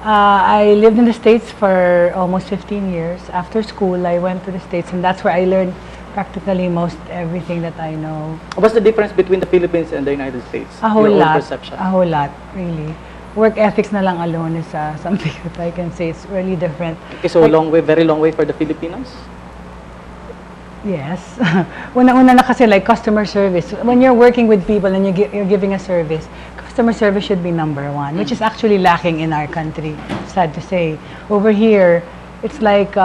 I lived in the States for almost 15 years. After school, I went to the States, and that's where I learned practically most everything that I know. What's the difference between the Philippines and the United States? A whole Your lot. own perception. A whole lot, really. Work ethics na lang alone is something that I can say it's really different. Okay, so long way, very long way for the Filipinos? Yes. Una-una na kasi like customer service. When you're working with people and you're giving a service, customer service should be #1, which is actually lacking in our country, sad to say. Over here, it's like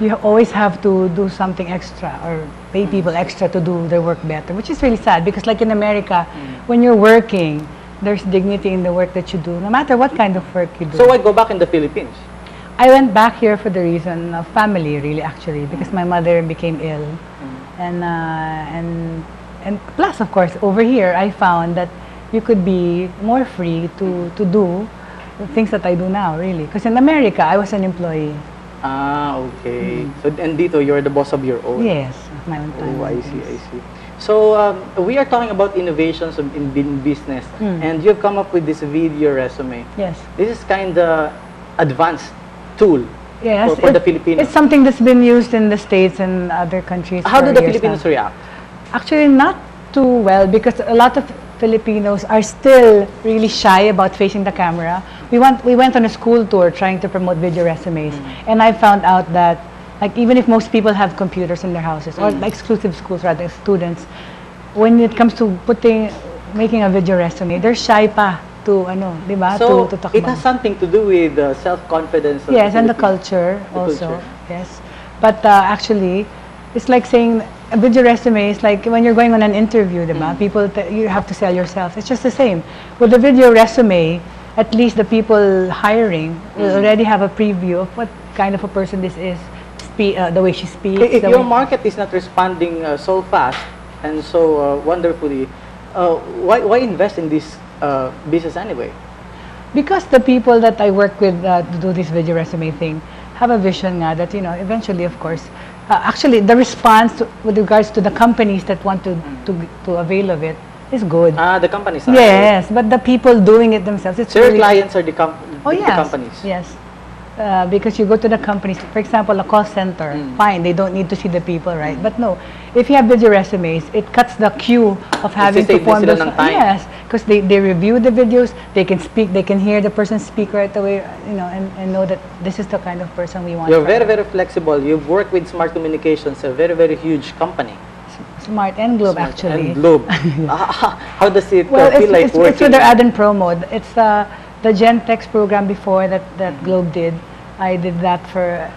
you always have to do something extra or pay people extra to do their work better, which is really sad because like in America, when you're working, there's dignity in the work that you do, no matter what kind of work you do. So why go back in the Philippines? I went back here for the reason of family, really, actually, because my mother became ill, and plus, of course, over here, I found that you could be more free to do the things that I do now, really. Because in America, I was an employee. Ah, okay. So and dito, you're the boss of your own. Yes, of my own time. Oh, I see, I see. So we are talking about innovations in business, and you've come up with this video resume. Yes. This is kind of advanced tool for the Filipinos. It's something that's been used in the States and other countries. How do the Filipinos react? Actually, not too well, because a lot of Filipinos are still really shy about facing the camera. We went on a school tour trying to promote video resumes, and I found out that like even if most people have computers in their houses or exclusive schools rather students, when it comes to making a video resume, they're shy pa to diba? So to talk it about. has something to do with self-confidence. Yes, and the culture also. Yes, but actually, it's like saying a video resume is like when you're going on an interview, diba? People you have to sell yourself. It's just the same with the video resume. At least the people hiring will already have a preview of what kind of a person this is, the way she speaks. If your market is not responding so fast and so wonderfully, why invest in this business anyway? Because the people that I work with to do this video resume thing have a vision that eventually, of course, actually the response with regards to the companies that want to avail of it is good. The companies are. Yes, but the people doing it themselves, it's so your really, clients are the companies. Yes. Because you go to the companies, for example, a call center, fine, they don't need to see the people, right? But no, if you have video resumes, it cuts the queue of having to form those. Yes, because they review the videos, they can speak, they can hear the person speak right away, and know that this is the kind of person we want. You're very, very flexible. You've worked with Smart Communications, a very, very huge company. Smart and Globe, Smart actually. And Globe. How does it feel like working? It's with their ad and promo. It's the Gentex program before that Globe did. I did that for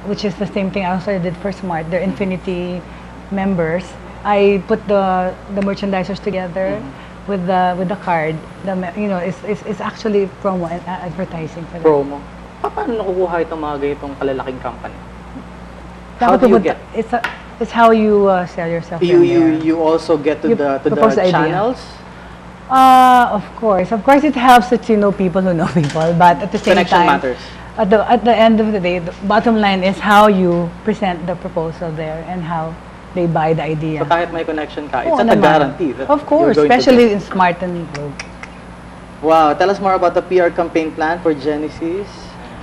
which is the same thing I also did for Smart. They're Infinity members. I put the merchandisers together with the card. It's actually promo and advertising for them. Promo. Paano nakukuha itong mga ganitong kalalaking company? How do you get? It's how you sell yourself. You also get to the channels. Of course, it helps that you know people who know people, but at the same Connection time, matters. At the end of the day, the bottom line is how you present the proposal there and how they buy the idea. So kahit may connection ka, it's not a guarantee. Of course, especially in Smart and Globe. Wow, tell us more about the PR campaign plan for Genesis.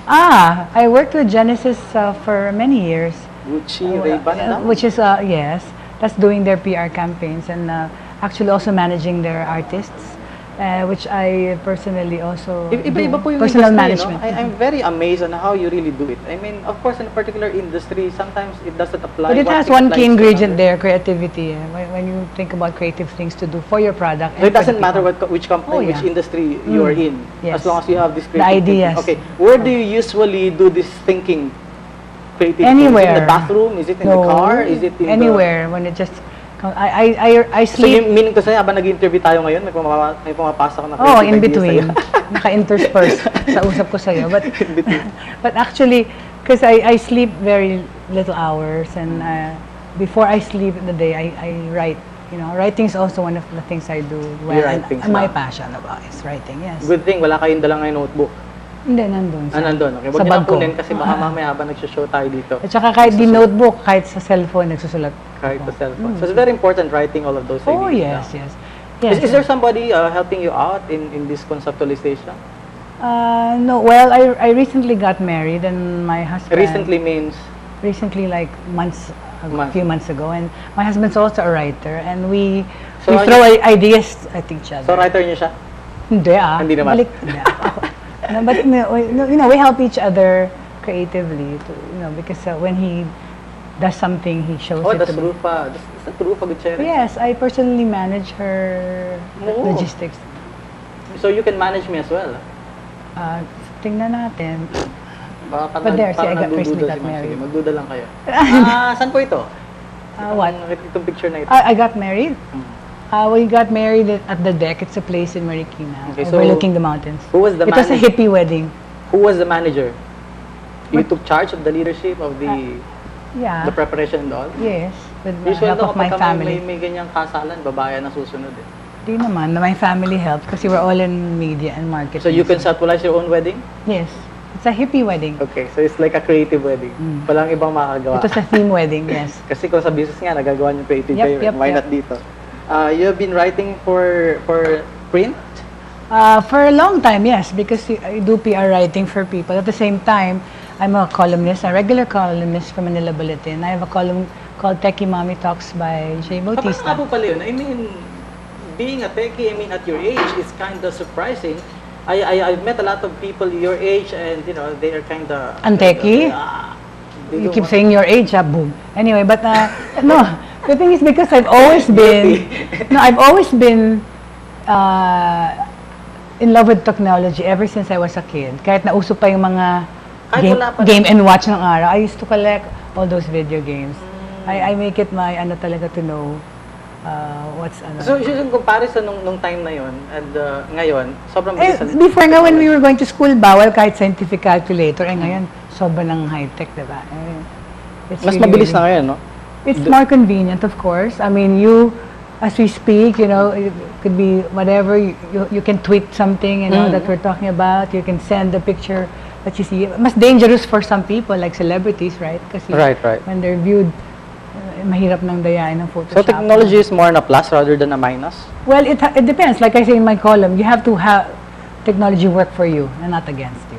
I worked with Genesis for many years. Gucci, Ray-Ban, which is yes, that's doing their PR campaigns and actually also managing their artists, which I personally also do. Personal management. No? I'm very amazed on how you really do it. I mean, of course, in a particular industry, sometimes it doesn't apply. But it has one key ingredient there, creativity. When you think about creative things to do for your product. So it doesn't matter which company, which industry you are in, as long as you have this creative ideas. Thinking. Okay, where do you usually do this thinking? Anywhere. Is it in the bathroom? Is it in the car? Is it in anywhere? When it just, I sleep. So meaning to say, habang nag-interview tayo ngayon, may pumapasok na creative in between. Naka-intersperse sa usap ko sa'yo. But actually, because I sleep very little hours, and before I sleep in the day, I write. Writing is also one of the things I do well. And my passion about is writing. Yes. Good thing, wala kayong dalang ngayon notebook. Hindi, nandun. Nandun. Okay, huwag niyo nang kunin kasi baka mamaya habang nagsishow tayo dito. At saka kahit di notebook, kahit sa cellphone, nagsusulat. Kahit sa cellphone. So it's very important writing all of those ideas. Oh, yes. Is there somebody helping you out in this conceptualization? No, well, I recently got married, and my husband... Recently means? Recently, like a Months. few months ago. And my husband's also a writer, and we So throw ideas at each other. So writer niyo siya? Hindi ah. Hindi naman. Hindi ako. No, but you know, we help each other creatively, because when he does something, he shows it That's to me. Rufa. That's Rufa Gutierrez. Yes, I personally manage her logistics. So you can manage me as well? Tingnan natin. Baka But there, see, I got nagdududa recently si got Ma'am. married. Sige, magduda lang kayo. Saan po ito? What? Itong picture na ito. I got married. We got married at the Deck. It's a place in Marikina, Okay, so overlooking the mountains. Who was the It was a manager? hippie wedding. Who was the manager? You took charge of the leadership of the Yeah. preparation and all? Yes, with the Usually help of my family. may ganyang kasalan, babae na susunod eh. Di naman, my family helped kasi we're all in media and marketing. So you conceptualize your own wedding? Yes. It's a hippie wedding. Okay, so it's like a creative wedding. Walang ibang makagawa. It was a theme wedding, yes. Kasi kung sa business nga, nagagawa niyo creative kayo. Why Yep. not dito? You have been writing for print? For a long time, yes, because I do PR writing for people. At the same time, I'm a columnist, a regular columnist for Manila Bulletin. I have a column called Techie Mommy Talks by Jeanette Paano Bautista. nga po pala yun? I mean, being a techie, at your age, is kind of surprising. I've met a lot of people your age, and they are kind of... Ang techie? You keep saying your age, boom. Anyway, but no, the thing is because I've always been, in love with technology ever since I was a kid. Kahit nauso pa yung mga game and watch ng araw, I used to collect all those video games. I make it my talaga to know what's So yung comparison nung time na yon and ngayon, sobrang bilis. Before nga when we were going to school, bawal kahit scientific calculator. Ngayon, sobrang ng high-tech, diba? Mas mabilis na ngayon, no? It's more convenient, of course. I mean, as we speak, it could be whatever. You can tweet something, that we're talking about. You can send a picture that you see. Mas dangerous for some people, like celebrities, right? Kasi right. when they're viewed, mahirap nang dayain ng Photoshop. So technology is more on a plus rather than a minus? Well, it depends. Like I say in my column, you have to have technology work for you and not against you.